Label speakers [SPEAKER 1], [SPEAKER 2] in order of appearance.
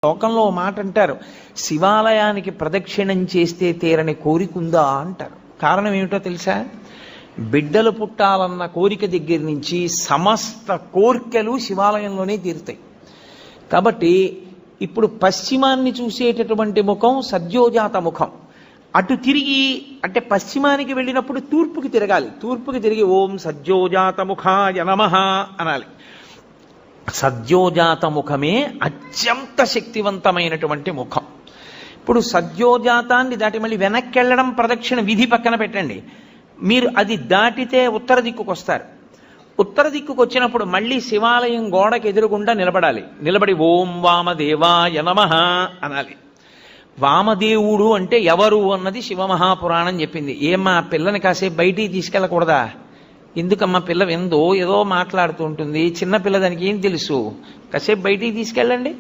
[SPEAKER 1] లోకంలో మాట అంటారు, శివాలయానికి ప్రదక్షిణం చేస్తే తీరని కోరికుందా అంటారు. కారణం ఏమిటో తెలుసా? బిడ్డలు పుట్టాలన్న కోరిక దగ్గర నుంచి సమస్త కోర్కెలు శివాలయంలోనే తీరుతాయి. కాబట్టి ఇప్పుడు పశ్చిమాన్ని చూసేటటువంటి ముఖం సద్యోజాత ముఖం. అటు తిరిగి అంటే పశ్చిమానికి వెళ్ళినప్పుడు తూర్పుకి తిరగాలి. తూర్పుకి తిరిగి ఓం సద్యోజాత ముఖాయ నమః అనాలి. సద్యోజాత ముఖమే అత్యంత శక్తివంతమైనటువంటి ముఖం. ఇప్పుడు సద్యోజాతాన్ని దాటి మళ్ళీ వెనక్కి వెళ్ళడం ప్రదక్షిణ విధి పక్కన పెట్టండి. మీరు అది దాటితే ఉత్తర దిక్కుకు వస్తారు. ఉత్తర దిక్కుకు వచ్చినప్పుడు మళ్ళీ శివాలయం గోడకి ఎదురుగుండా నిలబడాలి. నిలబడి ఓం వామదేవాయ నమః అనాలి. వామదేవుడు అంటే ఎవరు అన్నది శివమహాపురాణం చెప్పింది. ఏమ్మా పిల్లని కాసేపు బయటికి తీసుకెళ్ళకూడదా? ఎందుకమ్మా పిల్ల ఎందో ఏదో మాట్లాడుతూ ఉంటుంది, చిన్న పిల్ల దానికి ఏం తెలుసు, కాసేపు బయటికి తీసుకెళ్ళండి.